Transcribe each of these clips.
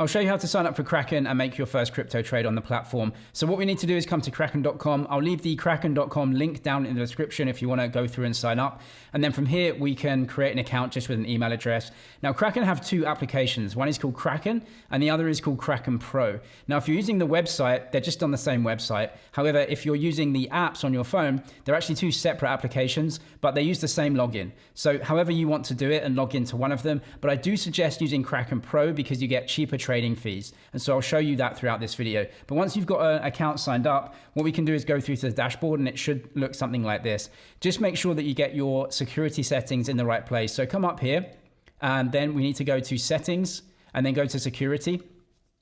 I'll show you how to sign up for Kraken and make your first crypto trade on the platform. So what we need to do is come to kraken.com. I'll leave the kraken.com link down in the description if you want to go through and sign up. And then from here, we can create an account just with an email address. Now, Kraken have two applications. One is called Kraken and the other is called Kraken Pro. Now, if you're using the website, they're just on the same website. However, if you're using the apps on your phone, they're actually two separate applications, but they use the same login. So however you want to do it and log into one of them, but I do suggest using Kraken Pro because you get cheaper trading fees. And so I'll show you that throughout this video. But once you've got an account signed up, what we can do is go through to the dashboard and it should look something like this. Just make sure that you get your security settings in the right place. So come up here and then we need to go to settings and then go to security.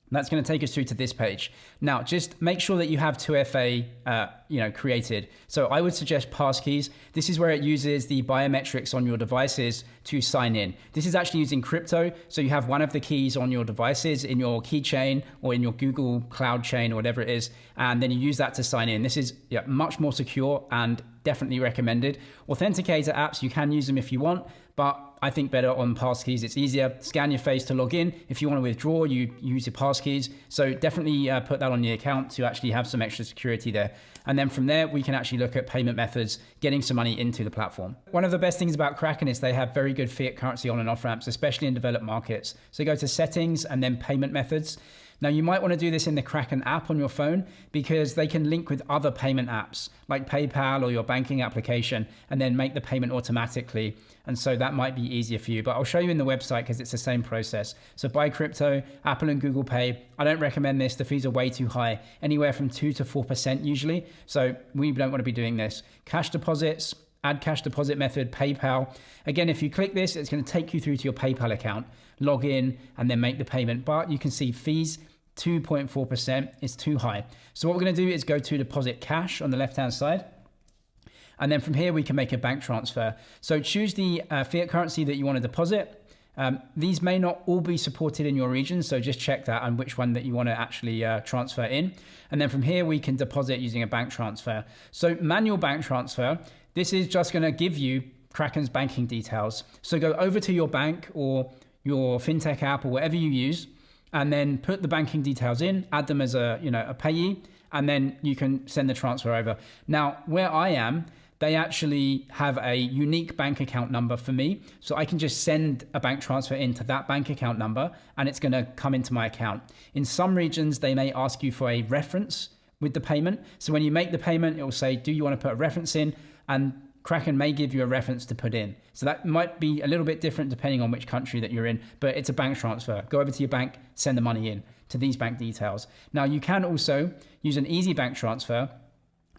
That's going to take us through to this page. Now, just make sure that you have 2FA created. So I would suggest passkeys. This is where it uses the biometrics on your devices to sign in. This is actually using crypto. So you have one of the keys on your devices in your keychain or in your Google Cloud chain or whatever it is. And then you use that to sign in. This is much more secure and definitely recommended. Authenticator apps, you can use them if you want, but I think better on passkeys. It's easier. Scan your face to log in. If you want to withdraw, you use your passkeys. So definitely put that on your account to actually have some extra security there. And then from there, we can actually look at payment methods, getting some money into the platform. One of the best things about Kraken is they have very good fiat currency on and off ramps, especially in developed markets. So go to settings and then payment methods. Now, you might want to do this in the Kraken app on your phone because they can link with other payment apps like PayPal or your banking application and then make the payment automatically. And so that might be easier for you, but I'll show you in the website because it's the same process. So buy crypto, Apple and Google Pay. I don't recommend this. The fees are way too high, anywhere from 2 to 4% usually. So we don't want to be doing this. Cash deposits, add cash deposit method, PayPal. Again, if you click this, it's going to take you through to your PayPal account, log in, and then make the payment. But you can see fees, 2.4% is too high. So what we're going to do is go to deposit cash on the left-hand side. And then from here, we can make a bank transfer. So choose the fiat currency that you want to deposit. These may not all be supported in your region, so just check that and which one that you want to actually transfer in. And then from here, we can deposit using a bank transfer. So manual bank transfer, this is just going to give you Kraken's banking details. So go over to your bank or your fintech app or whatever you use, and then put the banking details in, add them as a payee, and then you can send the transfer over. Now, where I am, they actually have a unique bank account number for me. So I can just send a bank transfer into that bank account number and it's going to come into my account. In some regions, they may ask you for a reference with the payment. So when you make the payment, it will say, do you want to put a reference in? And Kraken may give you a reference to put in. So that might be a little bit different depending on which country that you're in, but it's a bank transfer. Go over to your bank, send the money in to these bank details. Now you can also use an easy bank transfer.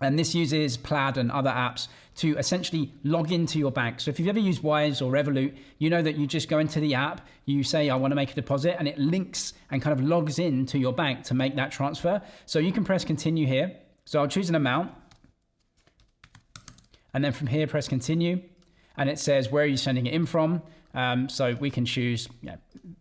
And this uses Plaid and other apps to essentially log into your bank. So if you've ever used Wise or Revolut, you know that you just go into the app, you say, I want to make a deposit, and it links and kind of logs in to your bank to make that transfer. So you can press continue here. So I'll choose an amount. And then from here, press continue. And it says, where are you sending it in from? So we can choose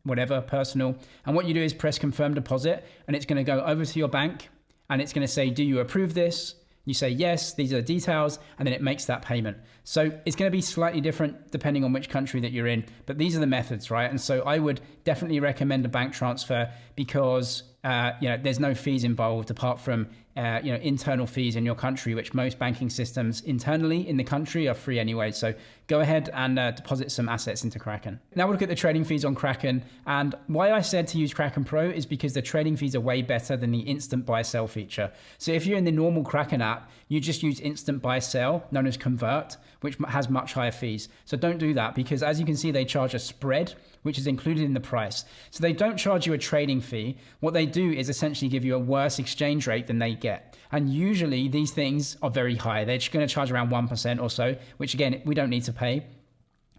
whatever, personal. And what you do is press confirm deposit, and it's going to go over to your bank, and it's going to say, do you approve this? You say, yes, these are the details, and then it makes that payment. So it's going to be slightly different depending on which country that you're in, but these are the methods, right? And so I would definitely recommend a bank transfer because there's no fees involved apart from internal fees in your country, which most banking systems internally in the country are free anyway. So go ahead and deposit some assets into Kraken. Now we'll look at the trading fees on Kraken. And why I said to use Kraken Pro is because the trading fees are way better than the instant buy sell feature. So if you're in the normal Kraken app, you just use instant buy sell, known as convert, which has much higher fees. So don't do that because as you can see, they charge a spread, which is included in the price. So they don't charge you a trading fee. What they do is essentially give you a worse exchange rate than they get. And usually these things are very high. They're just going to charge around 1% or so, which again, we don't need to pay.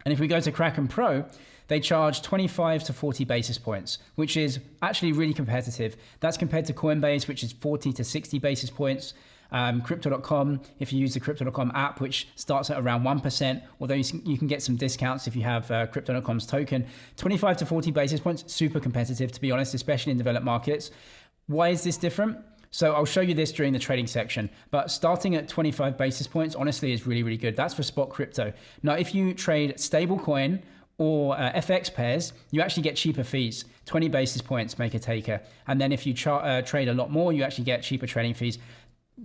And if we go to Kraken Pro, they charge 25 to 40 basis points, which is actually really competitive. That's compared to Coinbase, which is 40 to 60 basis points. Crypto.com, if you use the Crypto.com app, which starts at around 1%, although you can get some discounts if you have Crypto.com's token. 25 to 40 basis points, super competitive, to be honest, especially in developed markets. Why is this different? So I'll show you this during the trading section, but starting at 25 basis points, honestly, is really, really good. That's for spot crypto. Now, if you trade stablecoin or FX pairs, you actually get cheaper fees. 20 basis points make a taker. And then if you trade a lot more, you actually get cheaper trading fees.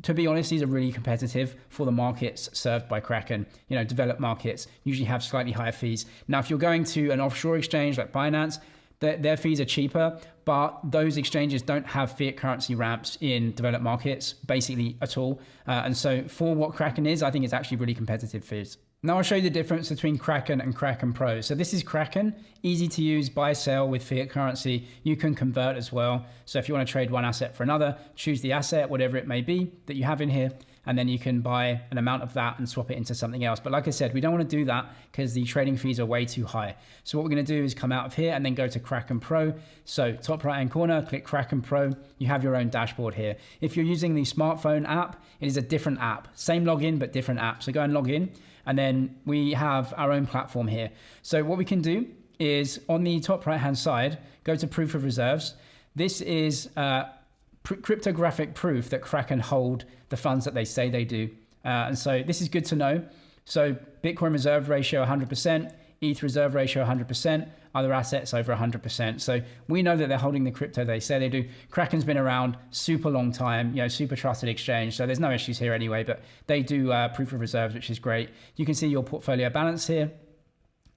To be honest, these are really competitive for the markets served by Kraken. You know, developed markets usually have slightly higher fees. Now, if you're going to an offshore exchange like Binance, their fees are cheaper, but those exchanges don't have fiat currency ramps in developed markets, basically at all. And so for what Kraken is, I think it's actually really competitive fees. Now I'll show you the difference between Kraken and Kraken Pro. So this is Kraken, easy to use, buy, sell with fiat currency. You can convert as well. So if you want to trade one asset for another, choose the asset, whatever it may be that you have in here, and then you can buy an amount of that and swap it into something else. But like I said, we don't want to do that because the trading fees are way too high. So what we're going to do is come out of here and then go to Kraken Pro. So top right hand corner, click Kraken Pro. You have your own dashboard here. If you're using the smartphone app, it is a different app. Same login, but different app. So go and log in. And then we have our own platform here. So what we can do is on the top right hand side, go to proof of reserves. This is cryptographic proof that Kraken hold the funds that they say they do. And so this is good to know. So Bitcoin reserve ratio 100%, ETH reserve ratio 100%, other assets over 100%. So we know that they're holding the crypto they say they do. Kraken's been around super long time, you know, super trusted exchange. So there's no issues here anyway, but they do proof of reserves, which is great. You can see your portfolio balance here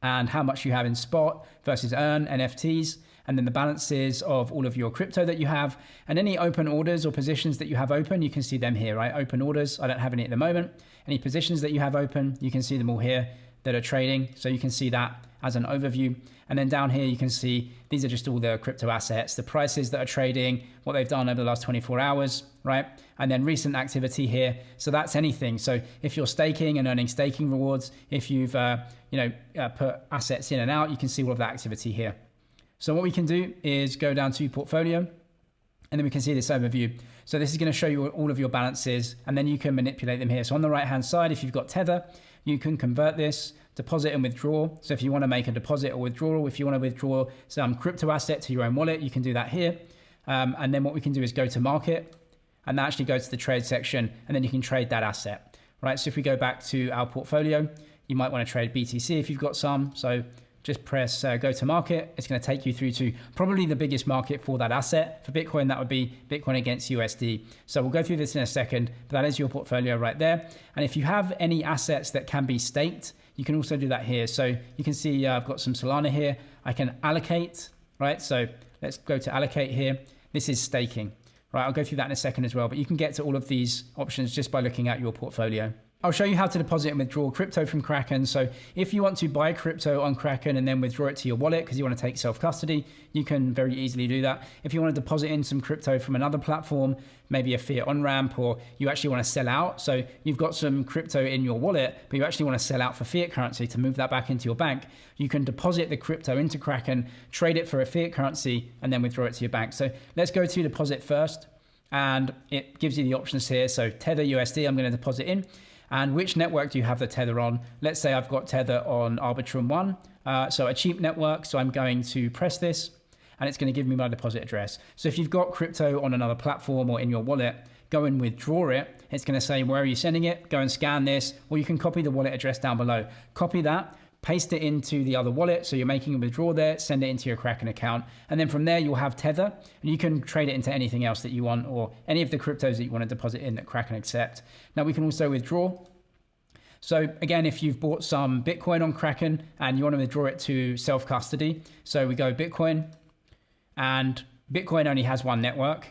and how much you have in spot versus earn NFTs. And then the balances of all of your crypto that you have and any open orders or positions that you have open, you can see them here, right? Open orders, I don't have any at the moment. Any positions that you have open, you can see them all here that are trading. So you can see that as an overview. And then down here, you can see these are just all the crypto assets, the prices that are trading, what they've done over the last 24 hours, right? And then recent activity here. So that's anything. So if you're staking and earning staking rewards, if you've put assets in and out, you can see all of that activity here. So what we can do is go down to portfolio and then we can see this overview. So this is going to show you all of your balances and then you can manipulate them here. So on the right hand side, if you've got Tether, you can convert this, deposit and withdraw. So if you want to make a deposit or withdrawal, if you want to withdraw some crypto asset to your own wallet, you can do that here. And then what we can do is go to market and that actually goes to the trade section and then you can trade that asset, right? So if we go back to our portfolio, you might want to trade BTC if you've got some. So just press go to market. It's going to take you through to probably the biggest market for that asset. For Bitcoin, that would be Bitcoin against USD. So we'll go through this in a second, but that is your portfolio right there. And if you have any assets that can be staked, you can also do that here. So you can see I've got some Solana here. I can allocate, right? So let's go to allocate here. This is staking, right? I'll go through that in a second as well, but you can get to all of these options just by looking at your portfolio. I'll show you how to deposit and withdraw crypto from Kraken. So if you want to buy crypto on Kraken and then withdraw it to your wallet because you want to take self-custody, you can very easily do that. If you want to deposit in some crypto from another platform, maybe a fiat on-ramp, or you actually want to sell out. So you've got some crypto in your wallet, but you actually want to sell out for fiat currency to move that back into your bank. You can deposit the crypto into Kraken, trade it for a fiat currency, and then withdraw it to your bank. So let's go to deposit first. And it gives you the options here. So Tether USD, I'm going to deposit in. And which network do you have the Tether on? Let's say I've got Tether on Arbitrum 1, so a cheap network. So I'm going to press this and it's going to give me my deposit address. So if you've got crypto on another platform or in your wallet, go and withdraw it. It's going to say, where are you sending it? Go and scan this, or you can copy the wallet address down below. Copy that, paste it into the other wallet. So you're making a withdrawal there, send it into your Kraken account. And then from there, you'll have Tether and you can trade it into anything else that you want or any of the cryptos that you want to deposit in that Kraken accept. Now we can also withdraw. So again, if you've bought some Bitcoin on Kraken and you want to withdraw it to self-custody, so we go Bitcoin and Bitcoin only has one network.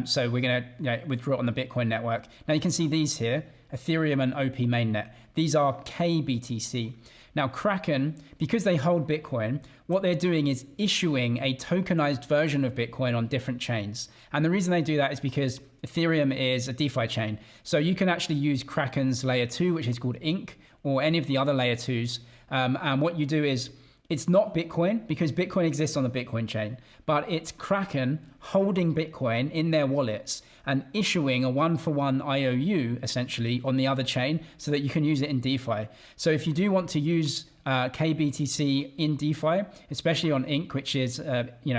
So we're going to withdraw it on the Bitcoin network. Now you can see these here, Ethereum and OP mainnet. These are KBTC. Now Kraken, because they hold Bitcoin, what they're doing is issuing a tokenized version of Bitcoin on different chains. And the reason they do that is because Ethereum is a DeFi chain. So you can actually use Kraken's layer 2, which is called Ink, or any of the other layer 2s. And what you do is, it's not Bitcoin because Bitcoin exists on the Bitcoin chain, but it's Kraken holding Bitcoin in their wallets and issuing a one-for-one IOU essentially on the other chain so that you can use it in DeFi. So if you do want to use KBTC in DeFi, especially on Ink, which is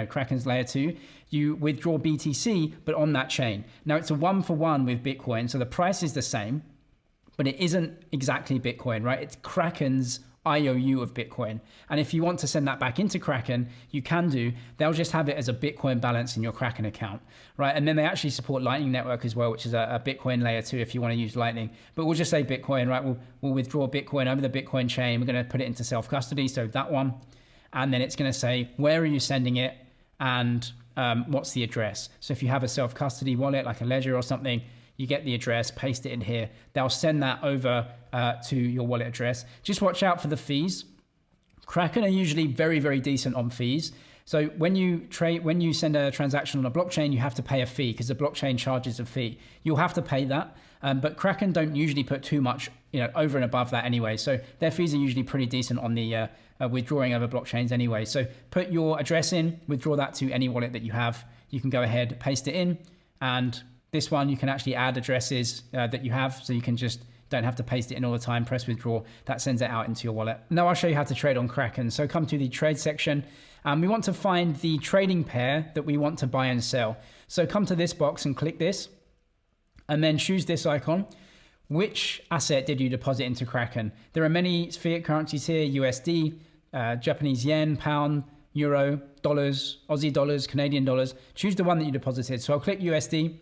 Kraken's layer 2, you withdraw BTC, but on that chain. Now it's a one-for-one with Bitcoin, so the price is the same, but it isn't exactly Bitcoin, right? It's Kraken's IOU of Bitcoin. And if you want to send that back into Kraken, you can do. They'll just have it as a Bitcoin balance in your Kraken account, right? And then they actually support Lightning Network as well, which is a Bitcoin layer 2 if you want to use Lightning. But we'll just say Bitcoin, right? We'll withdraw Bitcoin over the Bitcoin chain. We're going to put it into self-custody, so that one. And then it's going to say, where are you sending it? And what's the address? So if you have a self-custody wallet, like a Ledger or something, you get the address, paste it in here. They'll send that over to your wallet address. Just watch out for the fees. Kraken are usually very, very decent on fees. So when you send a transaction on a blockchain, you have to pay a fee because the blockchain charges a fee. You'll have to pay that. But Kraken don't usually put too much, over and above that anyway. So their fees are usually pretty decent on the withdrawing over blockchains anyway. So put your address in, withdraw that to any wallet that you have. You can go ahead, paste it in, and this one, you can actually add addresses that you have, so you can just don't have to paste it in all the time, press withdraw, that sends it out into your wallet. Now I'll show you how to trade on Kraken. So come to the trade section. We want to find the trading pair that we want to buy and sell. So come to this box and click this, and then choose this icon. Which asset did you deposit into Kraken? There are many fiat currencies here, USD, Japanese yen, pound, euro, dollars, Aussie dollars, Canadian dollars. Choose the one that you deposited. So I'll click USD.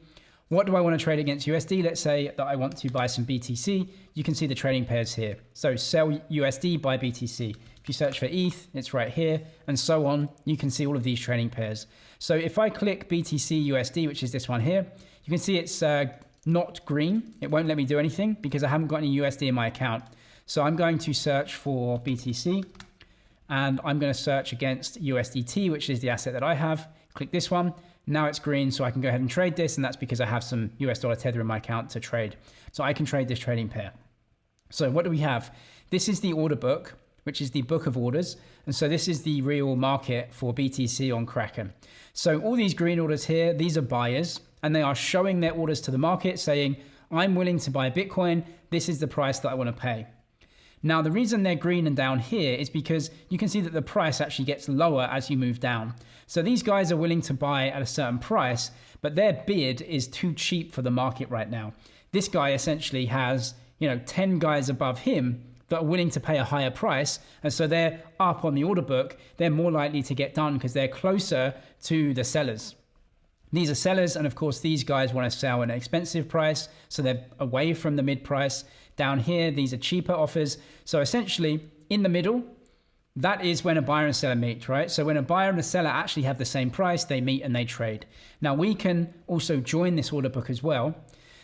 What do I want to trade against USD? Let's say that I want to buy some BTC. You can see the trading pairs here. So sell USD, buy BTC. If you search for ETH, it's right here, and so on. You can see all of these trading pairs. So if I click BTC USD, which is this one here, you can see it's not green. It won't let me do anything because I haven't got any USD in my account. So I'm going to search for BTC, and I'm going to search against USDT, which is the asset that I have. Click this one. Now it's green, so I can go ahead and trade this, and that's because I have some US dollar tether in my account to trade. So I can trade this trading pair. So what do we have? This is the order book, which is the book of orders. And so this is the real market for BTC on Kraken. So all these green orders here, these are buyers, and they are showing their orders to the market saying, I'm willing to buy Bitcoin. This is the price that I want to pay. Now, the reason they're green and down here is because you can see that the price actually gets lower as you move down. So these guys are willing to buy at a certain price, but their bid is too cheap for the market right now. This guy essentially has, 10 guys above him that are willing to pay a higher price. And so they're up on the order book. They're more likely to get done because they're closer to the sellers. These are sellers, and of course, these guys want to sell at an expensive price, so they're away from the mid price. Down here, these are cheaper offers. So essentially, in the middle, that is when a buyer and seller meet, right? So when a buyer and a seller actually have the same price, they meet and they trade. Now, we can also join this order book as well.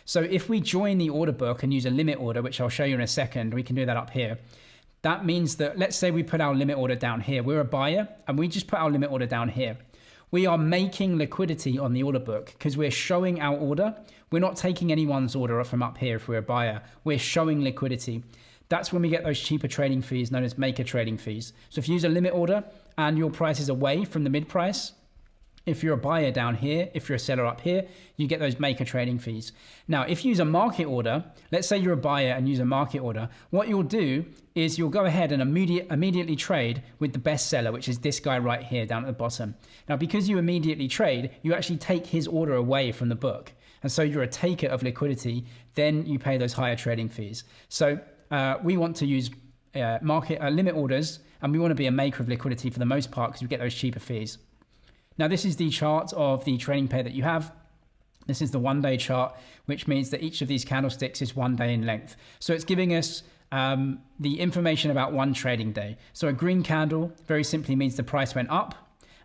So if we join the order book and use a limit order, which I'll show you in a second, we can do that up here. That means that, let's say we put our limit order down here. We're a buyer, and we just put our limit order down here. We are making liquidity on the order book because we're showing our order. We're not taking anyone's order from up here if we're a buyer. We're showing liquidity. That's when we get those cheaper trading fees known as maker trading fees. So if you use a limit order and your price is away from the mid price, if you're a buyer down here, if you're a seller up here, you get those maker trading fees. Now, if you use a market order, let's say you're a buyer and use a market order, what you'll do is you'll go ahead and immediately trade with the best seller, which is this guy right here down at the bottom. Now, because you immediately trade, you actually take his order away from the book. And so you're a taker of liquidity, then you pay those higher trading fees. So we want to use limit orders, and we want to be a maker of liquidity for the most part because we get those cheaper fees. Now, this is the chart of the trading pair that you have. This is the 1 day chart, which means that each of these candlesticks is 1 day in length. So it's giving us the information about one trading day. So a green candle very simply means the price went up.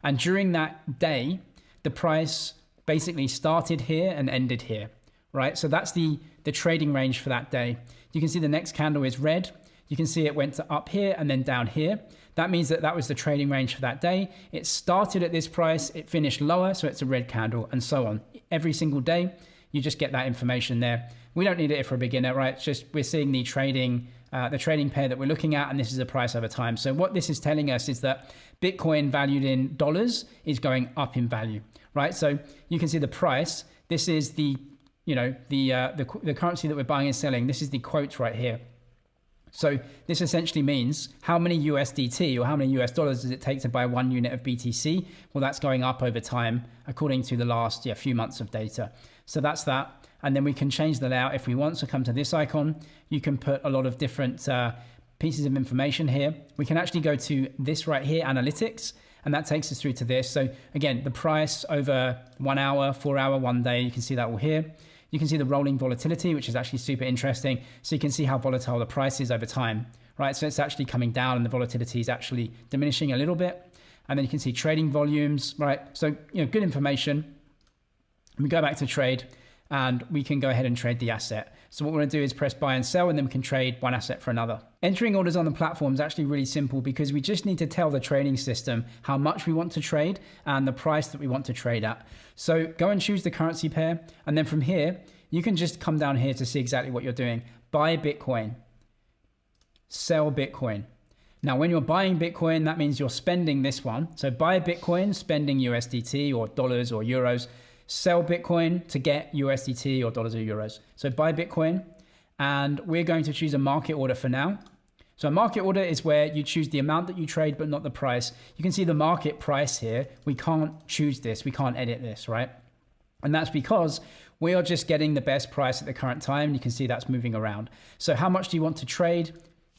And during that day, the price basically started here and ended here, right? So that's the trading range for that day. You can see the next candle is red. You can see it went up here and then down here. That means that that was the trading range for that day. It started at this price, it finished lower, so it's a red candle, and so on. Every single day, you just get that information there. We don't need it for a beginner, right? It's just we're seeing the trading pair that we're looking at, and this is the price over time. So what this is telling us is that Bitcoin valued in dollars is going up in value, right? So you can see the price. This is the currency that we're buying and selling. This is the quote right here. So this essentially means how many USDT or how many US dollars does it take to buy 1 unit of BTC? Well, that's going up over time according to the last few months of data. So that's that. And then we can change the layout if we want. So come to this icon. You can put a lot of different pieces of information here. We can actually go to this right here, analytics, and that takes us through to this. So again, the price over 1 hour, 4 hour, 1 day, you can see that all here. You can see the rolling volatility, which is actually super interesting. So you can see how volatile the price is over time, right? So it's actually coming down and the volatility is actually diminishing a little bit. And then you can see trading volumes, right? So, good information. We go back to trade and we can go ahead and trade the asset. So what we're gonna do is press buy and sell, and then we can trade one asset for another. Entering orders on the platform is actually really simple because we just need to tell the trading system how much we want to trade and the price that we want to trade at. So go and choose the currency pair. And then from here, you can just come down here to see exactly what you're doing. Buy Bitcoin, sell Bitcoin. Now, when you're buying Bitcoin, that means you're spending this one. So buy Bitcoin, spending USDT or dollars or euros. Sell Bitcoin to get USDT or dollars or euros. So buy Bitcoin, and we're going to choose a market order for now. So a market order is where you choose the amount that you trade, but not the price. You can see the market price here. We can't choose this. We can't edit this, right? And that's because we are just getting the best price at the current time. You can see that's moving around. So how much do you want to trade?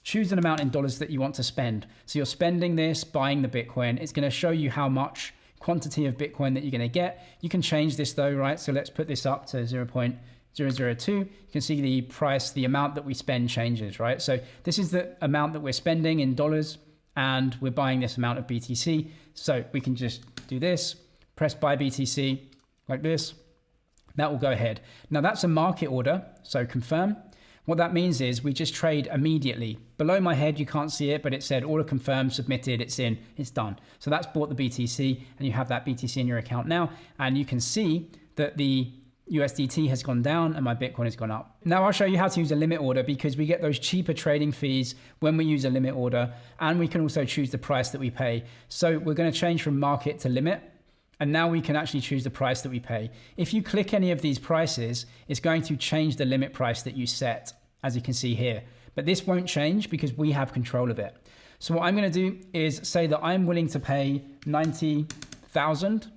Choose an amount in dollars that you want to spend. So you're spending this, buying the Bitcoin. It's going to show you how much quantity of Bitcoin that you're going to get. You can change this though, right? So let's put this up to 0.002. You can see the price, the amount that we spend changes, right? So this is the amount that we're spending in dollars, and we're buying this amount of BTC. So we can just do this, press buy BTC like this. That will go ahead. Now that's a market order, so confirm. What that means is we just trade immediately. Below my head, you can't see it, but it said order confirmed, submitted, it's in, it's done. So that's bought the BTC, and you have that BTC in your account now. And you can see that the USDT has gone down and my Bitcoin has gone up. Now I'll show you how to use a limit order, because we get those cheaper trading fees when we use a limit order, and we can also choose the price that we pay. So we're going to change from market to limit. And now we can actually choose the price that we pay. If you click any of these prices, it's going to change the limit price that you set, as you can see here. But this won't change because we have control of it. So what I'm going to do is say that I'm willing to pay 90,000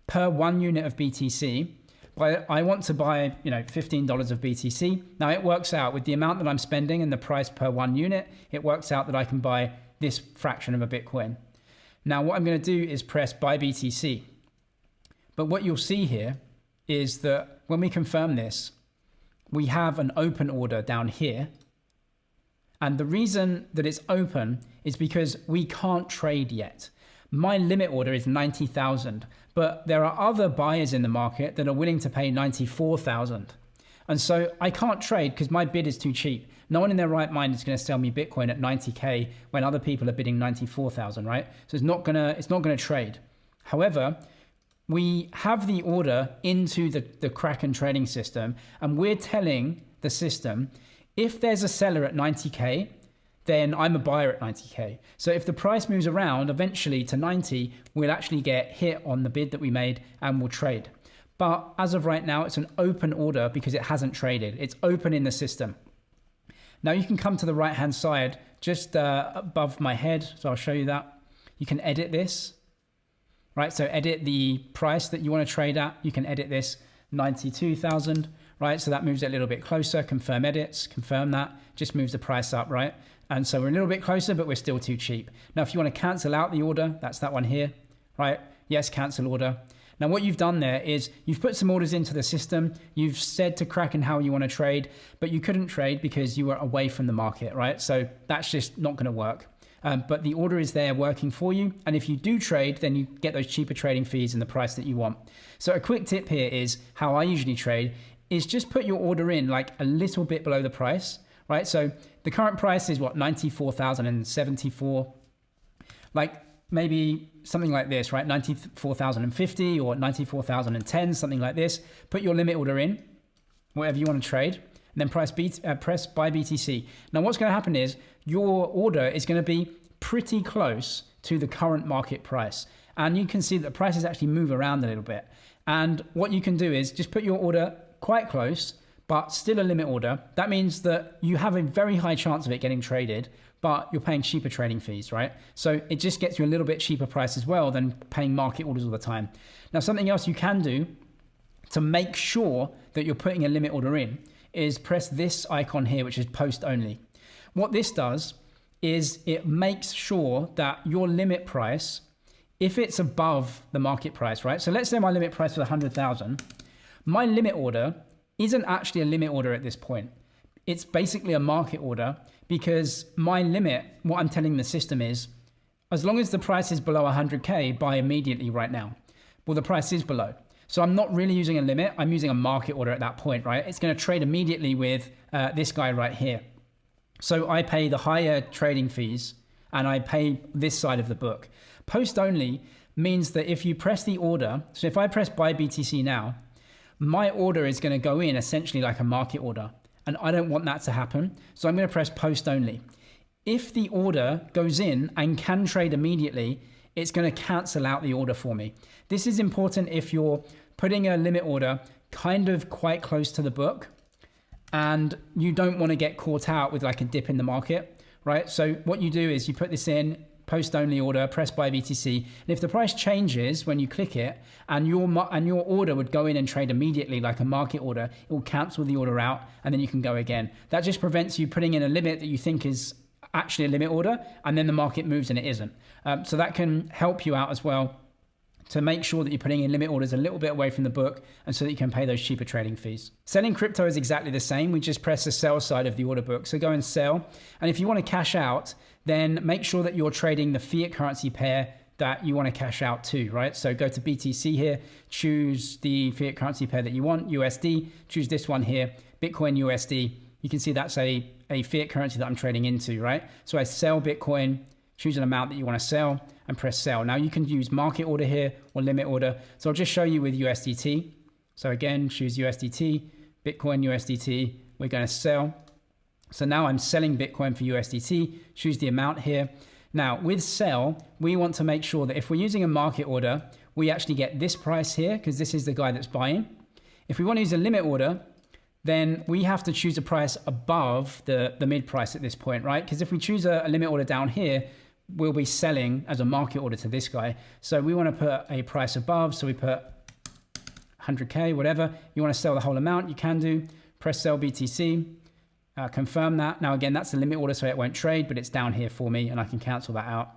per 1 unit of BTC. But I want to buy, $15 of BTC. Now it works out with the amount that I'm spending and the price per 1 unit, it works out that I can buy this fraction of a Bitcoin. Now what I'm going to do is press buy BTC. But what you'll see here is that when we confirm this, we have an open order down here. And the reason that it's open is because we can't trade yet. My limit order is 90,000, but there are other buyers in the market that are willing to pay 94,000. And so I can't trade because my bid is too cheap. No one in their right mind is going to sell me Bitcoin at 90K when other people are bidding 94,000, right? So it's not gonna trade. However, we have the order into the Kraken trading system, and we're telling the system, if there's a seller at 90K, then I'm a buyer at 90K. So if the price moves around eventually to 90, we'll actually get hit on the bid that we made and we'll trade. But as of right now, it's an open order because it hasn't traded. It's open in the system. Now you can come to the right-hand side, just above my head. So I'll show you that. You can edit this. Right, so edit the price that you want to trade at. You can edit this 92,000, right? So that moves it a little bit closer. Confirm edits, confirm that. Just moves the price up, right? And so we're a little bit closer, but we're still too cheap. Now, if you want to cancel out the order, that's that one here, right? Yes, cancel order. Now, what you've done there is you've put some orders into the system. You've said to Kraken how you want to trade, but you couldn't trade because you were away from the market, right? So that's just not going to work. But the order is there working for you. And if you do trade, then you get those cheaper trading fees and the price that you want. So a quick tip here is how I usually trade is just put your order in like a little bit below the price, right? So the current price is what, 94,074, like maybe something like this, right? 94,050 or 94,010, something like this. Put your limit order in, whatever you want to trade. And then press buy BTC. Now what's going to happen is your order is going to be pretty close to the current market price. And you can see that the prices actually move around a little bit. And what you can do is just put your order quite close, but still a limit order. That means that you have a very high chance of it getting traded, but you're paying cheaper trading fees, right? So it just gets you a little bit cheaper price as well than paying market orders all the time. Now, something else you can do to make sure that you're putting a limit order in is press this icon here, which is post only. What this does is it makes sure that your limit price, if it's above the market price, right? So let's say my limit price was 100,000. My limit order isn't actually a limit order at this point. It's basically a market order because my limit, what I'm telling the system is, as long as the price is below 100K, buy immediately right now. Well, the price is below. So I'm not really using a limit. I'm using a market order at that point, right? It's going to trade immediately with this guy right here. So I pay the higher trading fees and I pay this side of the book. Post only means that if you press the order, so if I press buy BTC now, my order is going to go in essentially like a market order. And I don't want that to happen. So I'm going to press post only. If the order goes in and can trade immediately, it's going to cancel out the order for me. This is important if you're putting a limit order kind of quite close to the book and you don't want to get caught out with like a dip in the market, right? So what you do is you put this in, post only order, press buy BTC. And if the price changes when you click it and your order would go in and trade immediately like a market order, it will cancel the order out and then you can go again. That just prevents you putting in a limit that you think is actually a limit order and then the market moves and it isn't. So that can help you out as well to make sure that you're putting in limit orders a little bit away from the book and so that you can pay those cheaper trading fees. Selling crypto is exactly the same. We just press the sell side of the order book. So go and sell. And if you want to cash out, then make sure that you're trading the fiat currency pair that you want to cash out to, right? So go to BTC here, choose the fiat currency pair that you want, USD, choose this one here, Bitcoin USD. You can see that's a fiat currency that I'm trading into, right? So I sell Bitcoin, choose an amount that you want to sell and press sell. Now you can use market order here or limit order. So I'll just show you with USDT. So again, choose USDT, Bitcoin USDT, we're going to sell. So now I'm selling Bitcoin for USDT, choose the amount here. Now with sell, we want to make sure that if we're using a market order, we actually get this price here because this is the guy that's buying. If we want to use a limit order, then we have to choose a price above the mid price at this point, right? Because if we choose a limit order down here, we'll be selling as a market order to this guy. So we want to put a price above. So we put 100K, whatever. You want to sell the whole amount, you can do. Press sell BTC, confirm that. Now again, that's the limit order, so it won't trade, but it's down here for me and I can cancel that out.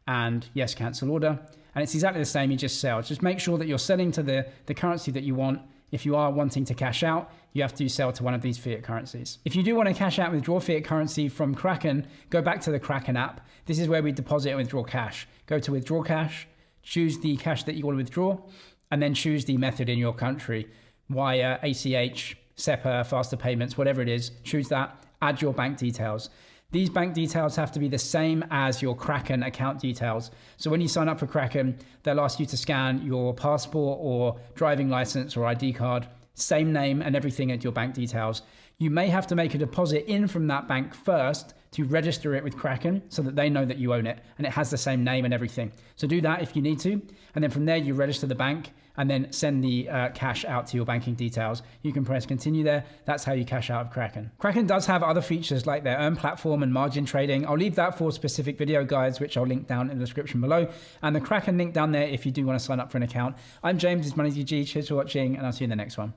And yes, cancel order. And it's exactly the same, you just sell. Just make sure that you're selling to the currency that you want. If you are wanting to cash out, you have to sell to one of these fiat currencies. If you do want to cash out and withdraw fiat currency from Kraken, go back to the Kraken app. This is where we deposit and withdraw cash. Go to withdraw cash, choose the cash that you want to withdraw, and then choose the method in your country. Wire, ACH, SEPA, faster payments, whatever it is, choose that, add your bank details. These bank details have to be the same as your Kraken account details. So when you sign up for Kraken, they'll ask you to scan your passport or driving license or ID card, same name and everything at your bank details. You may have to make a deposit in from that bank first to register it with Kraken so that they know that you own it and it has the same name and everything. So do that if you need to. And then from there, you register the bank and then send the cash out to your banking details. You can press continue there. That's how you cash out of Kraken. Kraken does have other features like their earn platform and margin trading. I'll leave that for specific video guides, which I'll link down in the description below. And the Kraken link down there if you do want to sign up for an account. I'm James, this is MoneyDG. Cheers for watching and I'll see you in the next one.